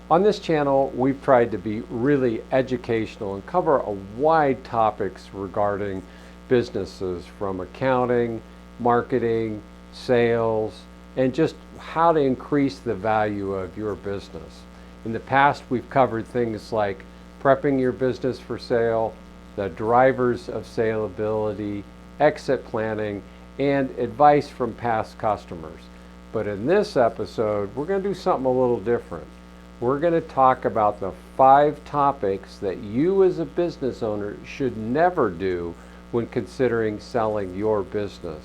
On this channel, we've tried to be really educational and cover a wide topics regarding businesses, from accounting, marketing, sales, and just how to increase the value of your business. In the past, we've covered things like prepping your business for sale, the drivers of saleability, exit planning, and advice from past customers. But in this episode, we're going to do something a little different. We're going to talk about the 5 topics that you as a business owner should never do when considering selling your business.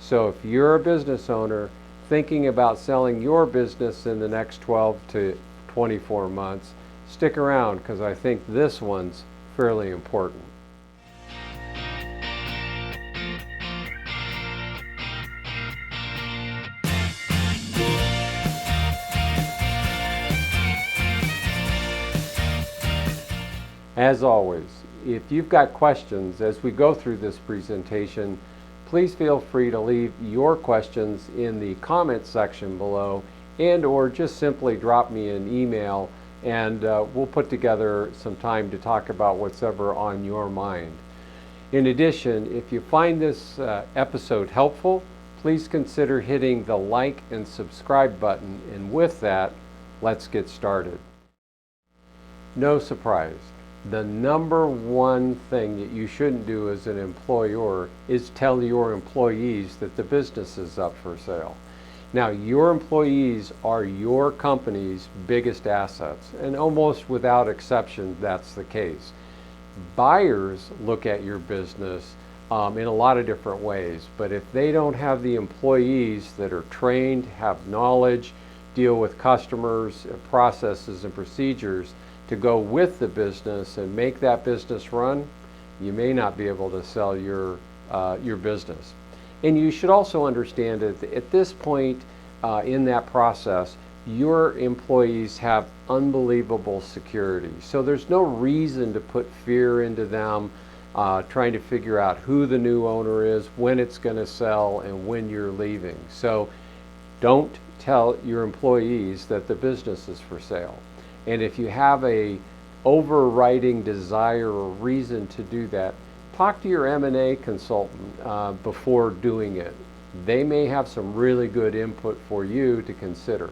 So if you're a business owner thinking about selling your business in the next 12 to 24 months, stick around because I think this one's fairly important. As always, if you've got questions as we go through this presentation, please feel free to leave your questions in the comments section below, and or just simply drop me an email and we'll put together some time to talk about what's ever on your mind. In addition, if you find this episode helpful, please consider hitting the like and subscribe button, and with that, let's get started. No surprise. The number one thing that you shouldn't do as an employer is tell your employees that the business is up for sale. Now, your employees are your company's biggest assets, and almost without exception, that's the case. Buyers look at your business in a lot of different ways, but if they don't have the employees that are trained, have knowledge, deal with customers, processes, and procedures to go with the business and make that business run, you may not be able to sell your business. And you should also understand that at this point in that process, your employees have unbelievable security. So there's no reason to put fear into them, trying to figure out who the new owner is, when it's going to sell, and when you're leaving. So don't tell your employees that the business is for sale. And if you have a overriding desire or reason to do that, talk to your M&A consultant before doing it. They may have some really good input for you to consider.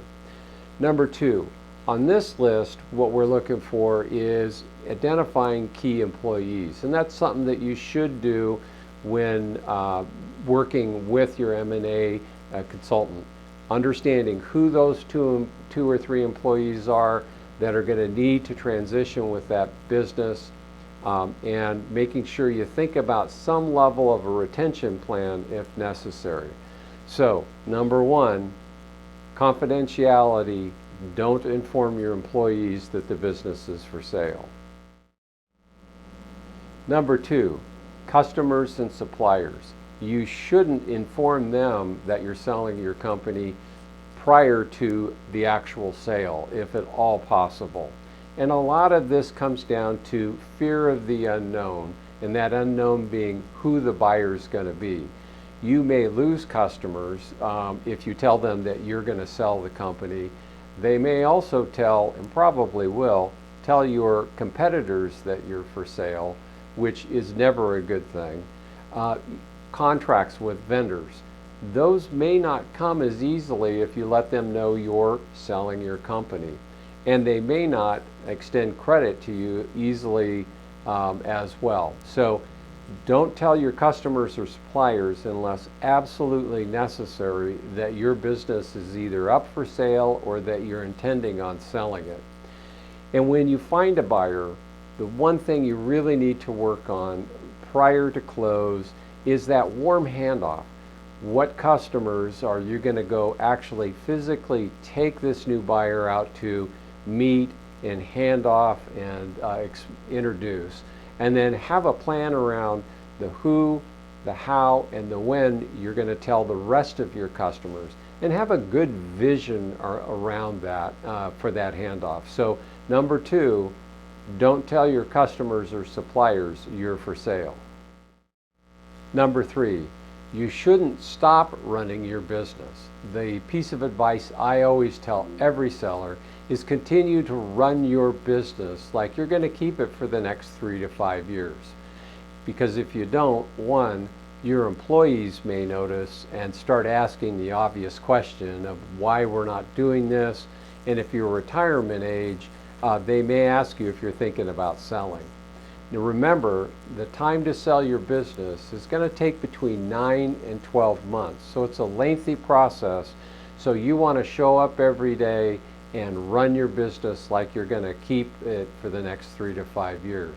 Number 2, on this list, what we're looking for is identifying key employees. And that's something that you should do when working with your M&A consultant. Understanding who those two or three employees are that are going to need to transition with that business, and making sure you think about some level of a retention plan if necessary. So, number 1, confidentiality. Don't inform your employees that the business is for sale. Number 2, customers and suppliers. You shouldn't inform them that you're selling your company prior to the actual sale, if at all possible. And a lot of this comes down to fear of the unknown, and that unknown being who the buyer is going to be. You may lose customers if you tell them that you're going to sell the company. They may also tell, and probably will, tell your competitors that you're for sale, which is never a good thing. Contracts with vendors. Those may not come as easily if you let them know you're selling your company. And they may not extend credit to you easily as well. So don't tell your customers or suppliers unless absolutely necessary that your business is either up for sale or that you're intending on selling it. And when you find a buyer, the one thing you really need to work on prior to close is that warm handoff. What customers are you going to go actually physically take this new buyer out to meet and hand off and introduce, and then have a plan around the who, the how, and the when you're going to tell the rest of your customers, and have a good vision around that for that handoff. So number 2, don't tell your customers or suppliers you're for sale. Number 3, you shouldn't stop running your business. The piece of advice I always tell every seller is continue to run your business like you're going to keep it for the next 3 to 5 years. Because if you don't, one, your employees may notice and start asking the obvious question of why we're not doing this, and if you're retirement age, they may ask you if you're thinking about selling. Now remember, the time to sell your business is going to take between 9 and 12 months. So it's a lengthy process. So you want to show up every day and run your business like you're going to keep it for the next 3 to 5 years.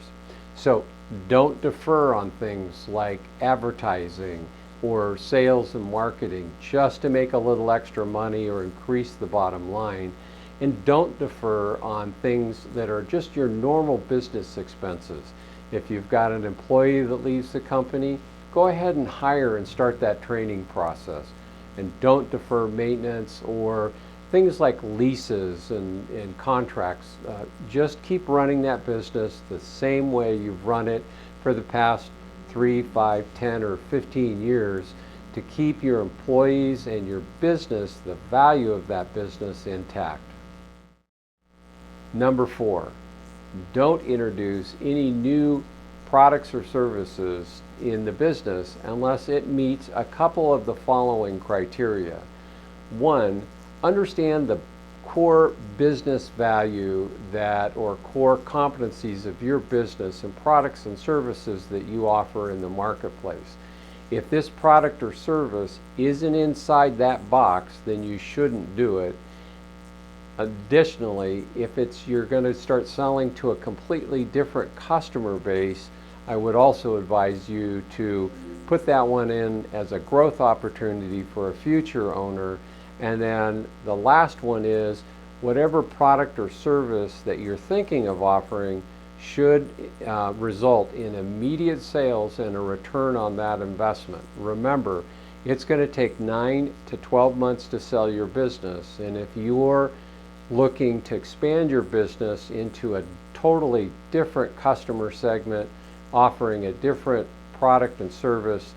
So don't defer on things like advertising or sales and marketing just to make a little extra money or increase the bottom line. And don't defer on things that are just your normal business expenses. If you've got an employee that leaves the company, go ahead and hire and start that training process. And don't defer maintenance or things like leases and contracts. Just keep running that business the same way you've run it for the past 3, 5, 10, or 15 years to keep your employees and your business, the value of that business, intact. Number 4, don't introduce any new products or services in the business unless it meets a couple of the following criteria. 1, understand the core business value or core competencies of your business and products and services that you offer in the marketplace. If this product or service isn't inside that box, then you shouldn't do it. Additionally, if you're going to start selling to a completely different customer base, I would also advise you to put that one in as a growth opportunity for a future owner. And then the last one is whatever product or service that you're thinking of offering should result in immediate sales and a return on that investment. Remember, it's going to take 9 to 12 months to sell your business, and if you're looking to expand your business into a totally different customer segment, offering a different product and service,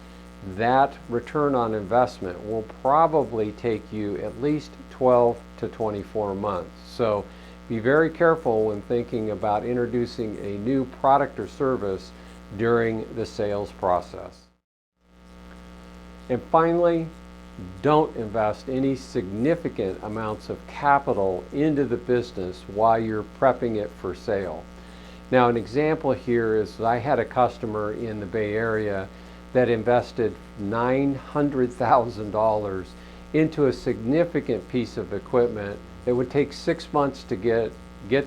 that return on investment will probably take you at least 12 to 24 months. So be very careful when thinking about introducing a new product or service during the sales process. And finally, don't invest any significant amounts of capital into the business while you're prepping it for sale. Now, an example here is I had a customer in the Bay Area that invested $900,000 into a significant piece of equipment that would take 6 months to get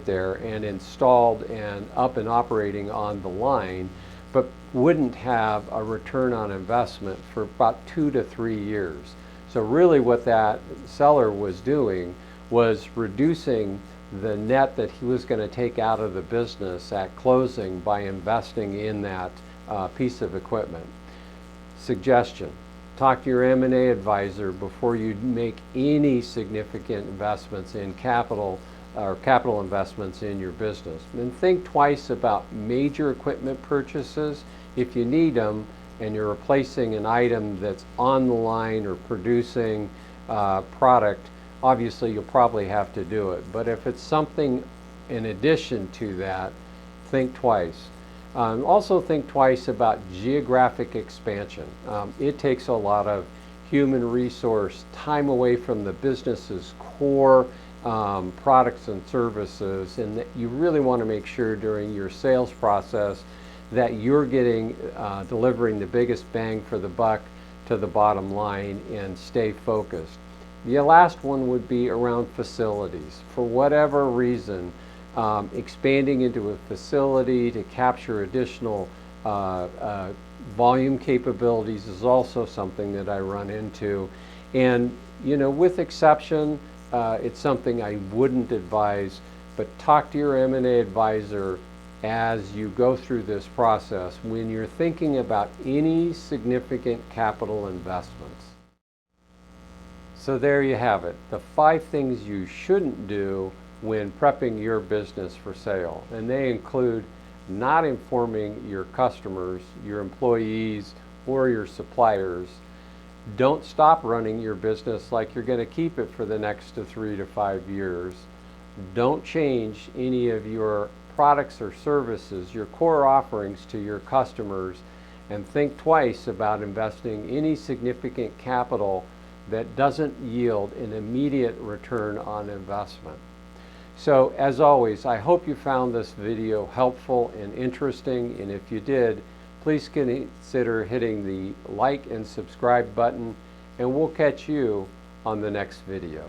there and installed and up and operating on the line, but wouldn't have a return on investment for about 2 to 3 years. So really what that seller was doing was reducing the net that he was going to take out of the business at closing by investing in that piece of equipment. Suggestion: talk to your M&A advisor before you make any significant investments in capital or capital investments in your business. And think twice about major equipment purchases. If you need them and you're replacing an item that's on the line or producing product, obviously you'll probably have to do it. But if it's something in addition to that, think twice. Also think twice about geographic expansion. It takes a lot of human resource time away from the business's core products and services, and that you really want to make sure during your sales process that you're delivering the biggest bang for the buck to the bottom line and stay focused. The last one would be around facilities. For whatever reason, expanding into a facility to capture additional volume capabilities is also something that I run into. And with exception, it's something I wouldn't advise, but talk to your M&A advisor as you go through this process when you're thinking about any significant capital investments. So there you have it, the 5 things you shouldn't do when prepping your business for sale. And they include not informing your customers, your employees, or your suppliers Don't stop running your business like you're going to keep it for the next 3 to 5 years. Don't change any of your products or services, your core offerings to your customers, and think twice about investing any significant capital that doesn't yield an immediate return on investment. So as always, I hope you found this video helpful and interesting, and if you did, please consider hitting the like and subscribe button, and we'll catch you on the next video.